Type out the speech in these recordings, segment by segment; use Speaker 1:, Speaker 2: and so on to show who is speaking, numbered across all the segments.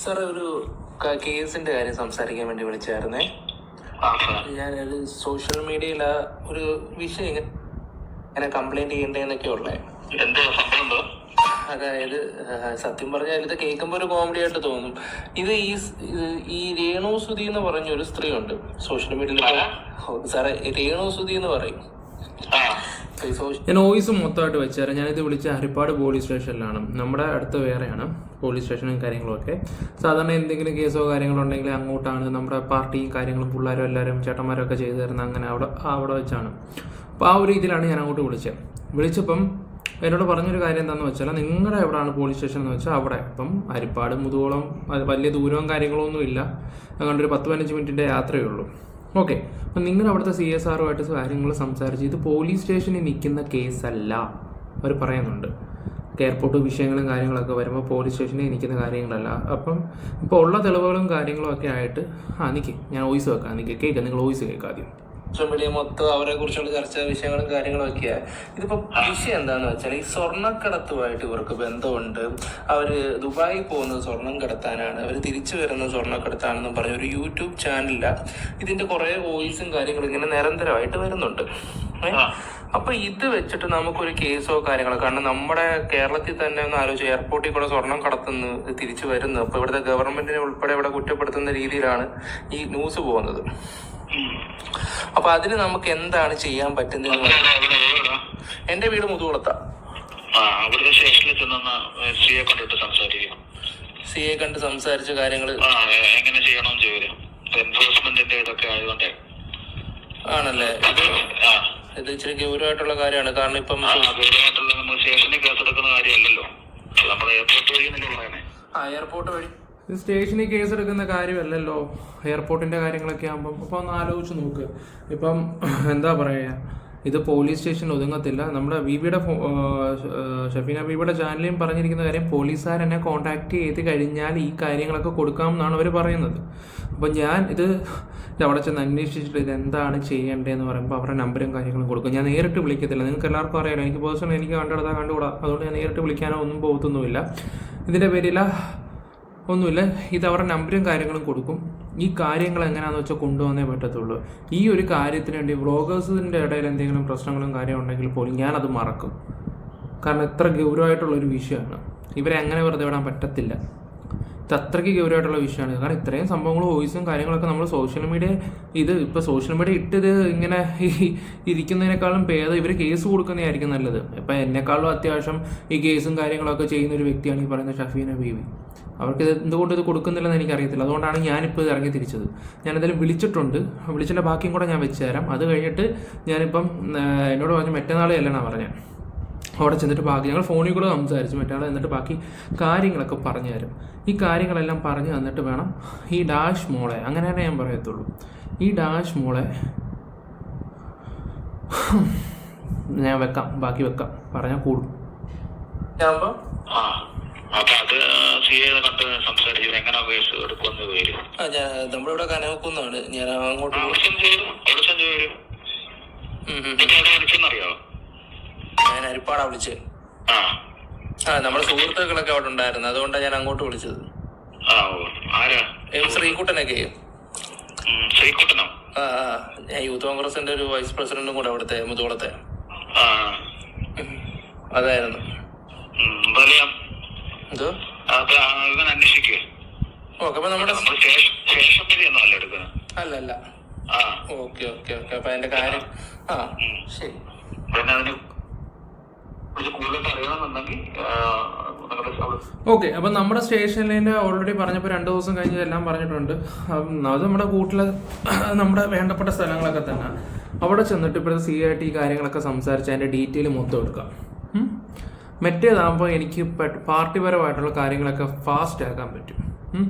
Speaker 1: Sir ഒരു കേസിന്റെ കാര്യം സംസാരിക്കാൻ വേണ്ടി വിളിച്ചായിരുന്നേ. ഞാനൊരു സോഷ്യൽ മീഡിയയിൽ ഒരു വിഷയം ഇങ്ങനെ കംപ്ലൈന്റ് ചെയ്യണ്ടേന്നൊക്കെ ഉള്ളേ. അതായത് സത്യം പറഞ്ഞാൽ ഇത് കേൾക്കുമ്പോൾ ഒരു കോമഡി ആയിട്ട് തോന്നും. ഇത് ഈ രേണു സുധി എന്ന് പറഞ്ഞ ഒരു സ്ത്രീ ഉണ്ട് സോഷ്യൽ മീഡിയയിൽ. സാറേ, രേണു സുധി എന്ന് പറയും.
Speaker 2: ഞാൻ വോയിസ് മൊത്തമായിട്ട് വെച്ചാൽ ഞാനിത് വിളിച്ച ഹരിപ്പാട് പോലീസ് സ്റ്റേഷനിലാണ്. നമ്മുടെ അടുത്ത് വേറെയാണ് പോലീസ് സ്റ്റേഷനും കാര്യങ്ങളൊക്കെ. സാധാരണ എന്തെങ്കിലും കേസോ കാര്യങ്ങളോ ഉണ്ടെങ്കിൽ അങ്ങോട്ടാണ് നമ്മുടെ പാർട്ടിയും കാര്യങ്ങളും പിള്ളേരും എല്ലാവരും ചേട്ടന്മാരും ഒക്കെ ചെയ്തു തരുന്നത്. അങ്ങനെ അവിടെ വെച്ചാണ്. അപ്പോൾ ആ ഒരു രീതിയിലാണ് ഞാൻ അങ്ങോട്ട് വിളിച്ചപ്പം എന്നോട് പറഞ്ഞൊരു കാര്യം എന്താണെന്ന് വെച്ചാൽ, നിങ്ങളുടെ എവിടെയാണ് പോലീസ് സ്റ്റേഷൻ എന്ന് വെച്ചാൽ അവിടെ. അപ്പം ഹരിപ്പാട് മുതുകോളം വലിയ ദൂരവും കാര്യങ്ങളൊന്നും ഇല്ല, അങ്ങോട്ട് ഒരു 10-15 മിനിറ്റിൻ്റെ യാത്രയേ ഉള്ളൂ. ഓക്കെ, അപ്പം നിങ്ങൾ അവിടുത്തെ CSRമായിട്ട് കാര്യങ്ങൾ സംസാരിച്ച് ഇത് പോലീസ് സ്റ്റേഷനിൽ നിൽക്കുന്ന കേസല്ല അവർ പറയുന്നുണ്ട്. എയർപോർട്ട് വിഷയങ്ങളും കാര്യങ്ങളൊക്കെ വരുമ്പോൾ പോലീസ് സ്റ്റേഷനിൽ നിൽക്കുന്ന കാര്യങ്ങളല്ല. അപ്പം ഇപ്പോൾ ഉള്ള തെളിവുകളും കാര്യങ്ങളും ഒക്കെ ആയിട്ട് ഞാൻ വോയിസ് വെക്കാം, കേൾക്കാം, നിങ്ങൾ വോയിസ് കേൾക്കാം ആദ്യം.
Speaker 1: സോഷ്യൽ മീഡിയ മൊത്തം അവരെ കുറിച്ചുള്ള ചർച്ച വിഷയങ്ങളും കാര്യങ്ങളും ഒക്കെയാണ്. ഇതിപ്പോ വിഷയം എന്താന്ന് വെച്ചാൽ, ഈ സ്വർണ്ണക്കടത്തുമായിട്ട് ഇവർക്ക് ബന്ധമുണ്ട്. അവര് ദുബായിൽ പോകുന്നത് സ്വർണം കടത്താനാണ്, അവര് തിരിച്ചു വരുന്നത് സ്വർണ്ണക്കടത്താണെന്നും പറഞ്ഞ ഒരു യൂട്യൂബ് ചാനലില്ല ഇതിന്റെ കുറെ വോയിസും കാര്യങ്ങളും ഇങ്ങനെ നിരന്തരമായിട്ട് വരുന്നുണ്ട്. അപ്പൊ ഇത് വെച്ചിട്ട് നമുക്കൊരു കേസോ കാര്യങ്ങളോ, കാരണം നമ്മുടെ കേരളത്തിൽ തന്നെ ഒന്ന് ആലോചിച്ച്, എയർപോർട്ടിൽ കൂടെ സ്വർണം കടത്തുന്നു, തിരിച്ചു വരുന്നു. അപ്പൊ ഇവിടുത്തെ ഗവൺമെന്റിനെ ഉൾപ്പെടെ ഇവിടെ കുറ്റപ്പെടുത്തുന്ന രീതിയിലാണ് ഈ ന്യൂസ് പോകുന്നത്. അപ്പൊ അതിന് നമുക്ക് എന്താണ് ചെയ്യാൻ പറ്റുന്നത്? എന്റെ വീട് മുതുകുളത്താ. സിയെ കണ്ട് സംസാരിച്ച കാര്യങ്ങള് ആണല്ലേ. ഇത് ഇച്ചിരി ഗൗരവമായിട്ടുള്ള കാര്യമാണ്. കാരണം ഇപ്പം എയർപോർട്ട് വഴി
Speaker 2: സ്റ്റേഷനിൽ കേസ് എടുക്കുന്ന കാര്യമല്ലല്ലോ, എയർപോർട്ടിൻ്റെ കാര്യങ്ങളൊക്കെ ആകുമ്പം. അപ്പോൾ ഒന്ന് ആലോചിച്ച് നോക്ക്. ഇപ്പം എന്താ പറയുക, ഇത് പോലീസ് സ്റ്റേഷനിൽ ഒതുങ്ങത്തില്ല. നമ്മുടെ ഷഫീന ബീബിയുടെ ചാനലിലും പറഞ്ഞിരിക്കുന്ന കാര്യം, പോലീസുകാരെന്നെ കോൺടാക്ട് ചെയ്ത് കഴിഞ്ഞാൽ ഈ കാര്യങ്ങളൊക്കെ കൊടുക്കാമെന്നാണ് അവർ പറയുന്നത്. അപ്പം ഞാൻ ഇത് അവിടെ ചെന്ന് അന്വേഷിച്ചിട്ട് ഇത് എന്താണ് ചെയ്യേണ്ടതെന്ന് പറയുമ്പോൾ അവരുടെ നമ്പറും കാര്യങ്ങളും കൊടുക്കും. ഞാൻ നേരിട്ട് വിളിക്കത്തില്ല, നിങ്ങൾക്ക് എല്ലാവർക്കും അറിയാലോ, എനിക്ക് പേഴ്സണൽ എനിക്ക് കണ്ടുകൂടാ. അതുകൊണ്ട് ഞാൻ നേരിട്ട് വിളിക്കാനോ ഒന്നും പോകത്തൊന്നുമില്ല. ഇതിൻ്റെ പേരിൽ ഒന്നുമില്ല, ഇത് അവരുടെ നമ്പറും കാര്യങ്ങളും കൊടുക്കും. ഈ കാര്യങ്ങൾ എങ്ങനെയാണെന്ന് വെച്ചാൽ കൊണ്ടുവന്നേ പറ്റത്തുള്ളൂ. ഈ ഒരു കാര്യത്തിന് വേണ്ടി വ്ളോഗേഴ്സിൻ്റെ ഇടയിൽ എന്തെങ്കിലും പ്രശ്നങ്ങളും കാര്യം ഉണ്ടെങ്കിൽ പോലും ഞാനത് മറക്കും. കാരണം എത്ര ഗൗരവമായിട്ടുള്ളൊരു വിഷയമാണ്. ഇവരെ അങ്ങനെ വെറുതെ വിടാൻ പറ്റത്തില്ല. ഇത് അത്രയ്ക്ക് ഗൗരവമായിട്ടുള്ള വിഷയമാണ്. കാരണം ഇത്രയും സംഭവങ്ങളും വോയിസും കാര്യങ്ങളൊക്കെ നമ്മൾ സോഷ്യൽ മീഡിയ ഇപ്പോൾ സോഷ്യൽ മീഡിയ ഇട്ടത് ഇങ്ങനെ ഇരിക്കുന്നതിനേക്കാളും ഭേദം ഇവർ കേസ് കൊടുക്കുന്നതായിരിക്കും നല്ലത്. ഇപ്പം എന്നെക്കാളും അത്യാവശ്യം ഈ കേസും കാര്യങ്ങളൊക്കെ ചെയ്യുന്ന ഒരു വ്യക്തിയാണ് ഈ പറയുന്ന ഷഫീന ബീവി. അവർക്ക് ഇത് എന്തുകൊണ്ട് ഇത് കൊടുക്കുന്നില്ലെന്ന് എനിക്കറിയത്തില്ല. അതുകൊണ്ടാണ് ഞാനിപ്പോൾ ഇത് ഇറങ്ങി തിരിച്ചത്. ഞാനെന്തായാലും വിളിച്ചിൻ്റെ ബാക്കിയും കൂടെ ഞാൻ വെച്ച് തരാം. അത് കഴിഞ്ഞിട്ട് ഞാനിപ്പം എന്നോട് പറഞ്ഞ് മറ്റന്നാളെ അല്ലെന്നാണ് പറഞ്ഞത്. അവിടെ ചെന്നിട്ട് ബാക്കി ഞങ്ങൾ ഫോണിൽ കൂടെ സംസാരിച്ചു മറ്റന്നാൾ, എന്നിട്ട് ബാക്കി കാര്യങ്ങളൊക്കെ പറഞ്ഞു തരും. ഈ കാര്യങ്ങളെല്ലാം പറഞ്ഞു തന്നിട്ട് വേണം ഈ ഡാഷ് മോളെ, അങ്ങനെ തന്നെ ഞാൻ പറയത്തുള്ളൂ, ഈ ഡാഷ് മോളെ ഞാൻ ബാക്കി വെക്കാം, പറഞ്ഞാൽ കൂടും.
Speaker 1: നമ്മളിവിടെ കനവക്കുന്നാണ്. ഞാൻ അങ്ങോട്ട് ഞാൻ ഹരിപ്പാടാ വിളിച്ചത്. നമ്മുടെ സുഹൃത്തുക്കളൊക്കെ അവിടെ ഉണ്ടായിരുന്നു, അതുകൊണ്ടാണ് ഞാൻ അങ്ങോട്ട് വിളിച്ചത്. ശ്രീകുട്ടനൊക്കെ. ഞാൻ യൂത്ത് കോൺഗ്രസിന്റെ ഒരു വൈസ് പ്രസിഡന്റും കൂടെ അവിടുത്തെ മുതുകുളത്തെ. അതായിരുന്നു. എന്തോ ഓക്കെ. അപ്പൊ നമ്മുടെ അല്ലല്ല. ഓക്കെ. അപ്പൊ അതിന്റെ കാര്യം ശരി.
Speaker 2: ഓക്കെ, അപ്പം നമ്മുടെ സ്റ്റേഷനിൽ ഓൾറെഡി പറഞ്ഞപ്പോൾ 2 ദിവസം കഴിഞ്ഞ് എല്ലാം പറഞ്ഞിട്ടുണ്ട്. അത് നമ്മുടെ കൂട്ടിലെ നമ്മുടെ വേണ്ടപ്പെട്ട സ്ഥലങ്ങളൊക്കെ തന്നെ. അവിടെ ചെന്നിട്ട് ഇപ്പോഴത്തെ CIT ഈ കാര്യങ്ങളൊക്കെ സംസാരിച്ച് അതിൻ്റെ ഡീറ്റെയിൽ മൊത്തം എടുക്കാം. മറ്റേതാകുമ്പോൾ എനിക്ക് പാർട്ടിപരമായിട്ടുള്ള കാര്യങ്ങളൊക്കെ ഫാസ്റ്റ് ആക്കാൻ പറ്റും.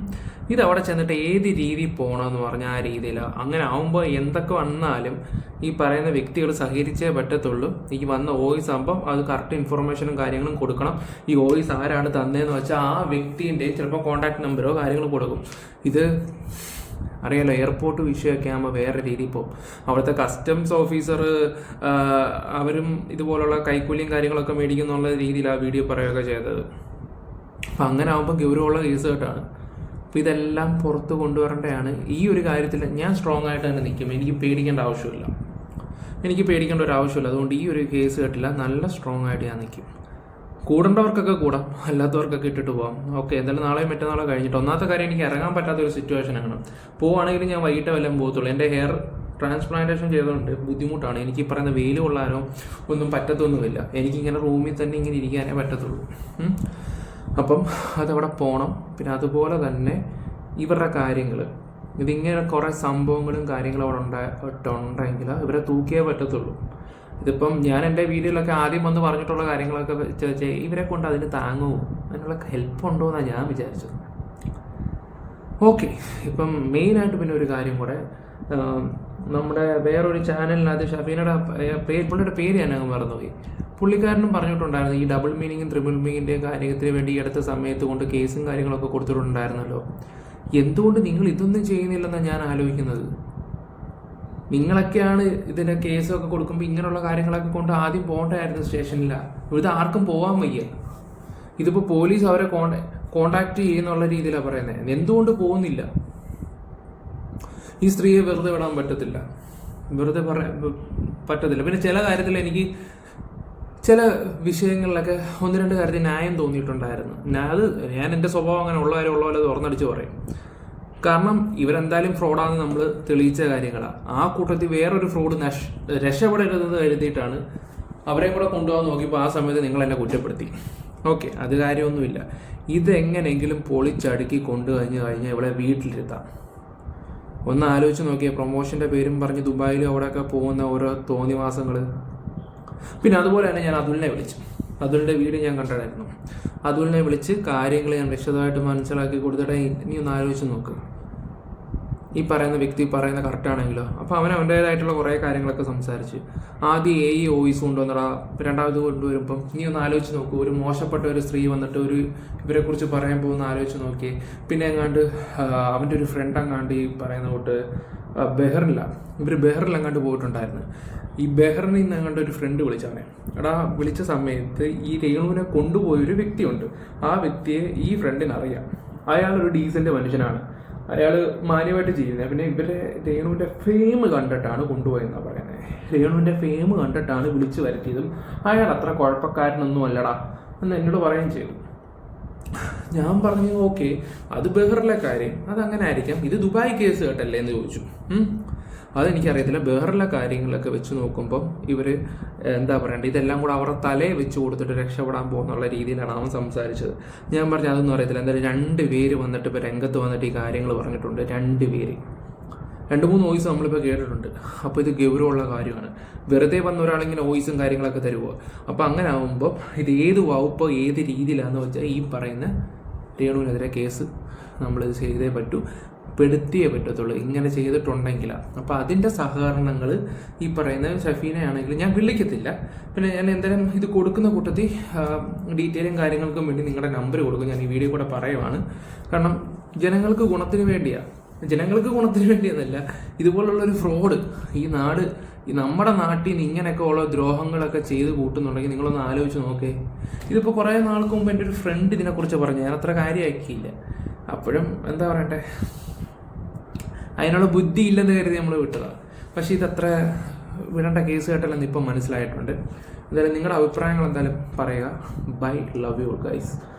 Speaker 2: ഇതവിടെ ചെന്നിട്ട് ഏത് രീതിയിൽ പോകണമെന്ന് പറഞ്ഞാൽ ആ രീതിയിലാണ്. അങ്ങനെ ആകുമ്പോൾ എന്തൊക്കെ വന്നാലും ഈ പറയുന്ന വ്യക്തികൾ സഹകരിച്ചേ പറ്റത്തുള്ളൂ. ഈ വന്ന വോയിസ് ആകുമ്പം അത് കറക്റ്റ് ഇൻഫർമേഷനും കാര്യങ്ങളും കൊടുക്കണം. ഈ വോയിസ് ആരാണ് തന്നതെന്ന് വെച്ചാൽ ആ വ്യക്തിൻ്റെ ചിലപ്പോൾ കോൺടാക്ട് നമ്പറോ കാര്യങ്ങൾ കൊടുക്കും. ഇത് അറിയാലോ, എയർപോർട്ട് വിഷയമൊക്കെ ആകുമ്പോൾ വേറെ രീതിയിൽ പോകും. അവിടുത്തെ കസ്റ്റംസ് ഓഫീസർ അവരും ഇതുപോലുള്ള കൈക്കൂലിയും കാര്യങ്ങളൊക്കെ മേടിക്കുന്നുള്ള രീതിയിൽ ആ വീഡിയോ പറയുകയൊക്കെ ചെയ്തത്. അപ്പം അങ്ങനെ ആകുമ്പോൾ ഗൗരവമുള്ള കേസ് കേട്ടാണ്. അപ്പോൾ ഇതെല്ലാം പുറത്ത് കൊണ്ടുവരേണ്ടതാണ്. ഈ ഒരു കാര്യത്തിൽ ഞാൻ സ്ട്രോങ് ആയിട്ട് തന്നെ നിൽക്കും. എനിക്ക് പേടിക്കേണ്ട ആവശ്യമില്ല, ഒരു ആവശ്യമില്ല. അതുകൊണ്ട് ഈ ഒരു കേസ് കേട്ടില്ല, നല്ല സ്ട്രോങ് ആയിട്ട് ഞാൻ നിൽക്കും. കൂടേണ്ടവർക്കൊക്കെ കൂടാം, അല്ലാത്തവർക്കൊക്കെ ഇട്ടിട്ട് പോകാം. ഓക്കെ, എന്തായാലും നാളെയും മറ്റന്നാളെ കഴിഞ്ഞിട്ട്. ഒന്നാമത്തെ കാര്യം, എനിക്ക് ഇറങ്ങാൻ പറ്റാത്തൊരു സിറ്റുവേഷനാണ്. പോവുകയാണെങ്കിൽ ഞാൻ വൈകിട്ട് വല്ലതും പോകത്തുള്ളൂ. എൻ്റെ ഹെയർ ട്രാൻസ്പ്ലാന്റേഷൻ ചെയ്തുകൊണ്ട് ബുദ്ധിമുട്ടാണ്. എനിക്ക് പറയുന്ന വെയിൽ കൊള്ളാനോ ഒന്നും പറ്റത്തൊന്നുമില്ല. എനിക്കിങ്ങനെ റൂമിൽ തന്നെ ഇങ്ങനെ ഇരിക്കാനേ പറ്റത്തുള്ളൂ. അപ്പം അതവിടെ പോകണം. പിന്നെ അതുപോലെ തന്നെ ഇവരുടെ കാര്യങ്ങൾ, ഇതിങ്ങനെ കുറേ സംഭവങ്ങളും കാര്യങ്ങളും അവിടെ ഉണ്ടെങ്കിൽ ഇവരെ തൂക്കിയേ പറ്റത്തുള്ളൂ. ഇതിപ്പം ഞാൻ എൻ്റെ വീഡിയോയിലൊക്കെ ആദ്യം വന്ന് പറഞ്ഞിട്ടുള്ള കാര്യങ്ങളൊക്കെ വെച്ച് ഇവരെ കൊണ്ട് അതിന് താങ്ങുമോ, അതിനുള്ള ഹെൽപ്പ് ഉണ്ടോ എന്നാണ് ഞാൻ വിചാരിച്ചത്. ഓക്കെ, ഇപ്പം മെയിനായിട്ട് പിന്നെ ഒരു കാര്യം കൂടെ, നമ്മുടെ വേറൊരു ചാനലിനകത്ത് ഷഫീനയുടെ പുള്ളിയുടെ പേര് ഞാനങ്ങ് മറന്നുപോയി. പുള്ളിക്കാരനും പറഞ്ഞിട്ടുണ്ടായിരുന്നു ഈ ഡബിൾ മീനിങ്ങും ട്രിപ്പിൾ മീനിങ്ങിൻ്റെ കാര്യത്തിന് വേണ്ടി ഈ അടുത്ത സമയത്ത് കൊണ്ട് കേസും കാര്യങ്ങളൊക്കെ കൊടുത്തിട്ടുണ്ടായിരുന്നല്ലോ. എന്തുകൊണ്ട് നിങ്ങൾ ഇതൊന്നും ചെയ്യുന്നില്ലെന്നാണ് ഞാൻ ആലോചിക്കുന്നത്. നിങ്ങളൊക്കെയാണ് ഇതിൻ്റെ കേസൊക്കെ കൊടുക്കുമ്പോൾ ഇങ്ങനെയുള്ള കാര്യങ്ങളൊക്കെ കൊണ്ട് ആദ്യം പോകേണ്ടതായിരുന്നു സ്റ്റേഷനില്ല. ഇത് ആർക്കും പോകാൻ വയ്യ. ഇതിപ്പോൾ പോലീസ് അവരെ കോണ്ടാക്ട് ചെയ്യുന്നുള്ള രീതിയിലാണ് പറയുന്നത്. എന്തുകൊണ്ട് പോകുന്നില്ല? ഈ സ്ത്രീയെ വെറുതെ വിടാൻ പറ്റത്തില്ല, പറ്റത്തില്ല. പിന്നെ ചില കാര്യത്തിൽ എനിക്ക് ചില വിഷയങ്ങളിലൊക്കെ ഒന്ന് രണ്ട് കാര്യത്തിൽ ന്യായം തോന്നിയിട്ടുണ്ടായിരുന്നു. ഞാൻ എൻ്റെ സ്വഭാവം അങ്ങനെ ഉള്ള പോലെ തുറന്നടിച്ച് പറയും. കാരണം ഇവരെന്തായാലും ഫ്രോഡാണെന്ന് നമ്മൾ തെളിയിച്ച കാര്യങ്ങളാണ്. ആ കൂട്ടത്തിൽ വേറൊരു ഫ്രോഡ് രക്ഷപ്പെടരുതെന്ന് കരുതിയിട്ടാണ് അവരെയും കൂടെ കൊണ്ടുപോകാൻ നോക്കിയപ്പോൾ ആ സമയത്ത് നിങ്ങൾ എന്നെ കുറ്റപ്പെടുത്തി. ഓക്കെ, അത് കാര്യമൊന്നുമില്ല. ഇതെങ്ങനെയെങ്കിലും പൊളിച്ചടുക്കി കഴിഞ്ഞാൽ ഇവിടെ വീട്ടിലിരുത്താം. ഒന്ന് ആലോചിച്ച് നോക്കിയാൽ പ്രൊമോഷൻ്റെ പേരും പറഞ്ഞ് ദുബായിലും അവിടെയൊക്കെ പോകുന്ന ഓരോ തോന്നിവാസങ്ങൾ. പിന്നെ അതുപോലെ തന്നെ ഞാൻ അതുലിനെ വിളിച്ചു. അതുലിൻ്റെ വീഡിയോ ഞാൻ കണ്ടതായിരുന്നു. അതുലിനെ വിളിച്ച് കാര്യങ്ങൾ ഞാൻ വിശദമായിട്ട് മനസ്സിലാക്കി കൊടുത്തിട്ട് ഇനി ഒന്ന് ആലോചിച്ച് നോക്ക്, ഈ പറയുന്ന വ്യക്തി പറയുന്ന കറക്റ്റാണെങ്കിലോ. അപ്പോൾ അവൻ്റേതായിട്ടുള്ള കുറേ കാര്യങ്ങളൊക്കെ സംസാരിച്ച് ആദ്യം വോയിസ് കൊണ്ടുവന്നടാ, രണ്ടാമത് കൊണ്ടുവരുമ്പം നീ ഒന്ന് ആലോചിച്ച് നോക്കൂ. ഒരു മോശപ്പെട്ട ഒരു സ്ത്രീ വന്നിട്ട് ഇവരെക്കുറിച്ച് പറയാൻ പോകുന്ന ആലോചിച്ച് നോക്കി. പിന്നെ എങ്ങാണ്ട് അവൻ്റെ ഒരു ഫ്രണ്ട് അങ്ങാണ്ട് ഈ പറയുന്ന തൊട്ട് ബെഹറിലെങ്ങാണ്ട് പോയിട്ടുണ്ടായിരുന്നു. ഈ ബെഹറിൽ നിന്ന് അങ്ങാണ്ട് ഒരു ഫ്രണ്ട് വിളിച്ചവനെ. വിളിച്ച സമയത്ത് ഈ രേണുവിനെ കൊണ്ടുപോയൊരു വ്യക്തിയുണ്ട്. ആ വ്യക്തിയെ ഈ ഫ്രണ്ടിന് അറിയാം. അയാളൊരു ഡീസൻ്റ് മനുഷ്യനാണ്, അയാൾ മാന്യമായിട്ട് ചെയ്യുന്നത്. പിന്നെ ഇവരെ രേണുവിൻ്റെ ഫെയിം കണ്ടിട്ടാണ് കൊണ്ടുപോയെന്നാണ് പറയുന്നത്. രേണുവിൻ്റെ ഫെയിം കണ്ടിട്ടാണ് വിളിച്ചു വരുത്തിയതും. അയാൾ അത്ര കുഴപ്പക്കാരനൊന്നും അല്ലടാ എന്ന് എന്നോട് പറയുകയും ചെയ്തു. ഞാൻ പറഞ്ഞു ഓക്കെ, അത് ബെഹറിലെ കാര്യം, അതങ്ങനെ ആയിരിക്കാം. ഇത് ദുബായ് കേസ് കേട്ടല്ലേ എന്ന് ചോദിച്ചു. അതെനിക്കറിയത്തില്ല. ബെഹറിലെ കാര്യങ്ങളൊക്കെ വെച്ച് നോക്കുമ്പം ഇവർ എന്താ പറയണ്ടത്, ഇതെല്ലാം കൂടെ അവരുടെ തലയെ വെച്ച് കൊടുത്തിട്ട് രക്ഷപ്പെടാൻ പോകുന്നുള്ള രീതിയിലാണ് അവൻ സംസാരിച്ചത്. ഞാൻ പറഞ്ഞു അതൊന്നും അറിയത്തില്ല. എന്തായാലും 2 പേര് വന്നിട്ട് ഇപ്പോൾ രംഗത്ത് വന്നിട്ട് ഈ കാര്യങ്ങൾ പറഞ്ഞിട്ടുണ്ട്. 2 പേര്, 2-3 വോയിസ് നമ്മളിപ്പോൾ കേട്ടിട്ടുണ്ട്. അപ്പോൾ ഇത് ഗൗരവമുള്ള കാര്യമാണ്. വെറുതെ വന്ന ഒരാളിങ്ങനെ വോയിസും കാര്യങ്ങളൊക്കെ തരുമോ? അപ്പോൾ അങ്ങനെ ആകുമ്പോൾ ഇത് ഏത് വകുപ്പോ ഏത് രീതിയിലാണെന്ന് വെച്ചാൽ ഈ പറയുന്ന രേണുവിനെതിരെ കേസ് നമ്മളിത് ചെയ്തേ പറ്റൂ, പെടുത്തിയേ പറ്റത്തുള്ളൂ ഇങ്ങനെ ചെയ്തിട്ടുണ്ടെങ്കിൽ. അപ്പോൾ അതിൻ്റെ സഹകരണങ്ങൾ ഈ പറയുന്ന ഷഫീനയാണെങ്കിൽ ഞാൻ വിളിക്കത്തില്ല. പിന്നെ ഞാൻ എന്തായാലും ഇത് കൊടുക്കുന്ന കൂട്ടത്തിൽ ഡീറ്റെയിലും കാര്യങ്ങൾക്കും വേണ്ടി നിങ്ങളുടെ നമ്പർ കൊടുക്കും. ഞാൻ ഈ വീഡിയോ കൂടെ പറയുവാണ്. കാരണം ജനങ്ങൾക്ക് ഗുണത്തിന് വേണ്ടിയെന്നല്ല, ഇതുപോലുള്ളൊരു ഫ്രോഡ് ഈ നമ്മുടെ നാട്ടിൽ നിന്ന് ഇങ്ങനെയൊക്കെ ഉള്ള ദ്രോഹങ്ങളൊക്കെ ചെയ്ത് കൂട്ടുന്നുണ്ടെങ്കിൽ നിങ്ങളൊന്ന് ആലോചിച്ച് നോക്കേ. ഇതിപ്പോൾ കുറേ നാൾക്ക് മുമ്പ് എൻ്റെ ഒരു ഫ്രണ്ട് ഇതിനെക്കുറിച്ച് പറഞ്ഞു. ഞാൻ അത്ര കാര്യമാക്കിയില്ല. അപ്പോഴും എന്താ പറയട്ടെ, അതിനുള്ള ബുദ്ധി ഇല്ലെന്ന് കരുതി നമ്മൾ വിട്ടതാണ്. പക്ഷേ ഇതത്ര വിടേണ്ട കേസ് കേട്ടല്ലെന്ന് ഇപ്പം മനസ്സിലായിട്ടുണ്ട്. എന്തായാലും നിങ്ങളുടെ അഭിപ്രായങ്ങൾ എന്തായാലും പറയുക. Bye, love you guys.